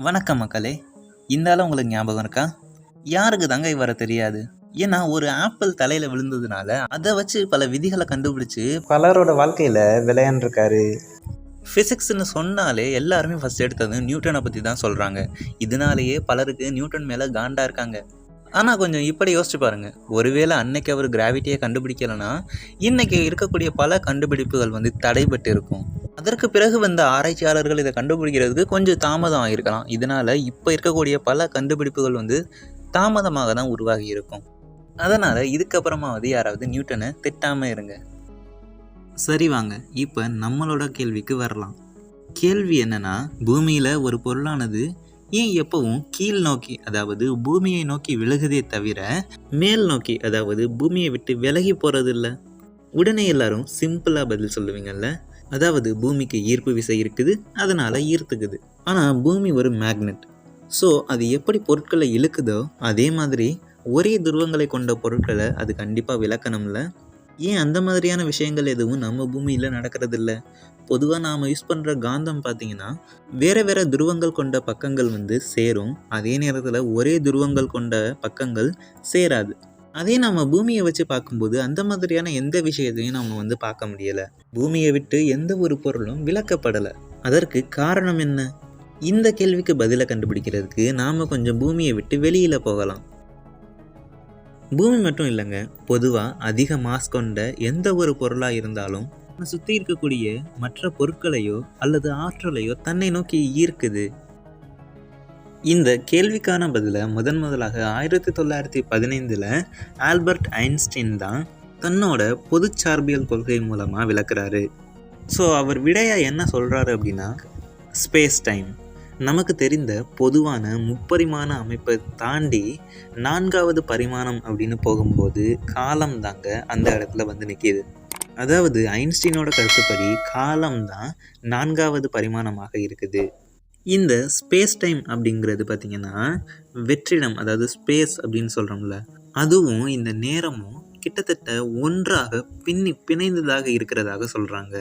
வணக்கம் மக்களே. இந்த ஆள் உங்களுக்கு ஞாபகம் இருக்கா? யாருக்கு தாங்க இவரை தெரியாது? ஏன்னா ஒரு ஆப்பிள் தலையில விழுந்ததுனால அதை வச்சு பல விதிகளை கண்டுபிடிச்சு பலரோட வாழ்க்கையில விளையாண்டுருக்காரு. ஃபிசிக்ஸ்னு சொன்னாலே எல்லாருமே ஃபர்ஸ்ட் எடுத்தது நியூட்டனை பற்றி தான் சொல்கிறாங்க. இதனாலேயே பலருக்கு நியூட்டன் மேலே காண்டா இருக்காங்க. ஆனால் கொஞ்சம் இப்படி யோசிச்சு பாருங்க, ஒருவேளை அன்னைக்கு அவர் கிராவிட்டியை கண்டுபிடிக்கலைன்னா இன்னைக்கு இருக்கக்கூடிய பல கண்டுபிடிப்புகள் தடைபட்டு இருக்கும். அதற்கு பிறகு வந்த ஆராய்ச்சியாளர்கள் இதை கண்டுபிடிக்கிறதுக்கு கொஞ்சம் தாமதம் ஆகிருக்கலாம். இதனால் இப்போ இருக்கக்கூடிய பல கண்டுபிடிப்புகள் தாமதமாக தான் உருவாகி இருக்கும். அதனால் இதுக்கப்புறமாவது யாராவது நியூட்டனை திட்டாமல் இருங்க. சரி வாங்க, இப்போ நம்மளோட கேள்விக்கு வரலாம். கேள்வி என்னன்னா, பூமியில் ஒரு பொருளானது ஏன் எப்பவும் கீழ் நோக்கி, அதாவது பூமியை நோக்கி விலகுதே தவிர மேல் நோக்கி, அதாவது பூமியை விட்டு விலகி போகிறதில்ல? உடனே எல்லாரும் சிம்பிளாக பதில் சொல்லுவீங்கல்ல, அதாவது பூமிக்கு ஈர்ப்பு விசை இருக்குது, அதனால் ஈர்த்துக்குது. ஆனால் பூமி ஒரு மேக்னெட். ஸோ அது எப்படி பொருட்களை இழுக்குதோ அதே மாதிரி ஒரே துருவங்களை கொண்ட பொருட்களை அது கண்டிப்பாக விளக்கணும்ல. ஏன் அந்த மாதிரியான விஷயங்கள் எதுவும் நம்ம பூமியில் நடக்கிறதில்ல? பொதுவாக நாம் யூஸ் பண்ணுற காந்தம் பார்த்திங்கன்னா வேறு வேறு துருவங்கள் கொண்ட பக்கங்கள் சேரும், அதே நேரத்தில் ஒரே துருவங்கள் கொண்ட பக்கங்கள் சேராது. அதே நம்ம பூமியை வச்சு பார்க்கும்போது அந்த மாதிரியான எந்த விஷயத்தையும் நம்ம பார்க்க முடியலை. பூமியை விட்டு எந்த ஒரு பொருளும் விலக்கப்படலை. அதற்கு காரணம் என்ன? இந்த கேள்விக்கு பதிலை கண்டுபிடிக்கிறதுக்கு நாம் கொஞ்சம் பூமியை விட்டு வெளியில் போகலாம். பூமி மட்டும் இல்லைங்க, பொதுவாக அதிக மாஸ் கொண்ட எந்த ஒரு பொருளாக இருந்தாலும் சுற்றி இருக்கக்கூடிய மற்ற பொருட்களையோ அல்லது ஆற்றலையோ தன்னை நோக்கி ஈர்க்குது. இந்த கேள்விக்கான பதிலை முதலாக 1915 ஆல்பர்ட் ஐன்ஸ்டீன் தான் தன்னோட பொது சார்பியல் கொள்கை மூலமாக விளக்குறாரு. ஸோ அவர் விடையாக என்ன சொல்கிறாரு அப்படின்னா, ஸ்பேஸ் டைம் நமக்கு தெரிந்த பொதுவான முப்பரிமாண அமைப்பை தாண்டி 4வது பரிமாணம் அப்படின்னு போகும்போது காலம் தாங்க அந்த இடத்துல நிற்கிது. அதாவது ஐன்ஸ்டீனோட கருத்துப்படி காலம்தான் 4வது பரிமாணமாக இருக்குது. இந்த ஸ்பேஸ் டைம் அப்படிங்கிறது பார்த்திங்கன்னா வெற்றிடம், அதாவது ஸ்பேஸ் அப்படின்னு சொல்கிறோம்ல, அதுவும் இந்த நேரமும் கிட்டத்தட்ட ஒன்றாக பிணைந்ததாக இருக்கிறதாக சொல்கிறாங்க.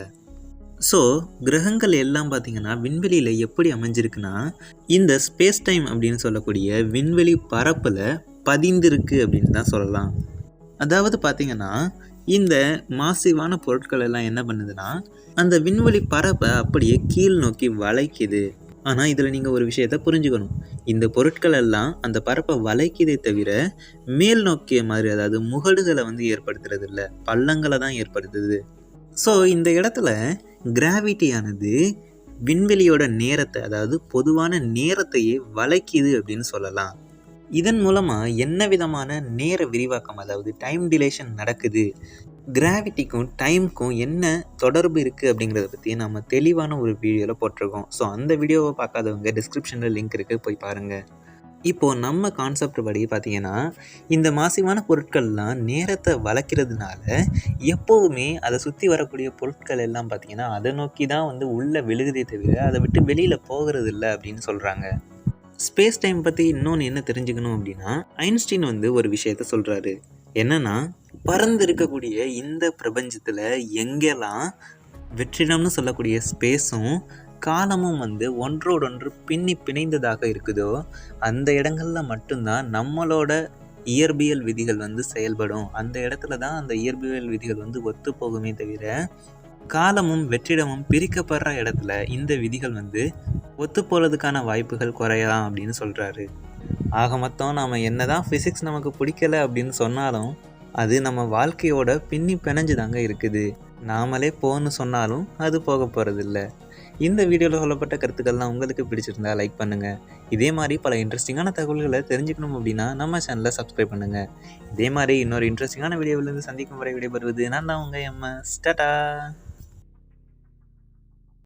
ஸோ கிரகங்கள் எல்லாம் பார்த்திங்கன்னா விண்வெளியில் எப்படி அமைஞ்சிருக்குன்னா இந்த ஸ்பேஸ் டைம் அப்படின்னு சொல்லக்கூடிய விண்வெளி பரப்பில் பதிந்திருக்கு அப்படின்னு தான் சொல்லலாம். அதாவது பார்த்திங்கன்னா இந்த மாசிவான பொருட்கள் எல்லாம் என்ன பண்ணுதுன்னா அந்த விண்வெளி பரப்பை அப்படியே கீழ் நோக்கி வளைக்குது. ஆனால் இதில் நீங்கள் ஒரு விஷயத்தை புரிஞ்சுக்கணும், இந்த பொருட்கள் எல்லாம் அந்த பரப்பை வளைக்குதே தவிர மேல் நோக்கிய மாதிரி, அதாவது முகடுகளை ஏற்படுத்துறது இல்லை, பள்ளங்களை தான் ஏற்படுத்துது. ஸோ இந்த இடத்துல கிராவிட்டியானது விண்வெளியோட நேரத்தை, அதாவது பொதுவான நேரத்தையே வளைக்குது அப்படின்னு சொல்லலாம். இதன் மூலமாக என்ன விதமான நேர விரிவாக்கம், அதாவது டைம் டிலேஷன் நடக்குது, கிராவிட்டிக்கும் டைமுக்கும் என்ன தொடர்பு இருக்குது அப்படிங்கிறத பற்றி நம்ம தெளிவான ஒரு வீடியோவில் போட்டிருக்கோம். ஸோ அந்த வீடியோவை பார்க்காதவங்க டிஸ்கிரிப்ஷனில் லிங்க் இருக்குது, போய் பாருங்கள். இப்போது நம்ம கான்செப்ட் படி பார்த்திங்கன்னா இந்த மாசிவான பொருட்கள்லாம் நேரத்தை வளைக்கிறதுனால எப்போவுமே அதை சுற்றி வரக்கூடிய பொருட்கள் எல்லாம் பார்த்திங்கன்னா அதை நோக்கி தான் உள்ளே விழுகுதே தவிர அதை விட்டு வெளியில் போகிறது இல்லை அப்படின்னு சொல்கிறாங்க. ஸ்பேஸ் டைம் பற்றி இன்னொன்று என்ன தெரிஞ்சுக்கணும் அப்படின்னா, ஐன்ஸ்டீன் ஒரு விஷயத்த சொல்கிறாரு. என்னன்னா, பறந்து இருக்கக்கூடிய இந்த பிரபஞ்சத்தில் எங்கெல்லாம் வெற்றிடம்னு சொல்லக்கூடிய ஸ்பேஸும் காலமும் ஒன்றோடொன்று பிணைந்ததாக இருக்குதோ அந்த இடங்களில் மட்டும்தான் நம்மளோட இயற்பியல் விதிகள் செயல்படும். அந்த இடத்துல தான் அந்த இயற்பியல் விதிகள் ஒத்து போகுமே தவிர காலமும் வெற்றிடமும் பிரிக்கப்படுற இடத்துல இந்த விதிகள் ஒத்து போகிறதுக்கான வாய்ப்புகள் குறையலாம் அப்படின்னு சொல்கிறாரு. ஆக மொத்தம் நாம் என்ன தான் ஃபிசிக்ஸ் நமக்கு பிடிக்கலை அப்படின்னு சொன்னாலும் அது நம்ம வாழ்க்கையோட பிணைஞ்சு தாங்க இருக்குது. நாமளே போன்னு சொன்னாலும் அது போக போகிறதில்ல. இந்த வீடியோவில் சொல்லப்பட்ட கருத்துக்கள்லாம் உங்களுக்கு பிடிச்சிருந்தா லைக் பண்ணுங்கள். இதே மாதிரி பல இன்ட்ரெஸ்டிங்கான தகவல்களை தெரிஞ்சுக்கணும் அப்படின்னா நம்ம சேனலை சப்ஸ்கிரைப் பண்ணுங்கள். இதே மாதிரி இன்னொரு இன்ட்ரெஸ்டிங்கான வீடியோவிலேருந்து சந்திக்கும் வரை விடைபெறுவது நான் தான் உங்கள் MS. டாடா.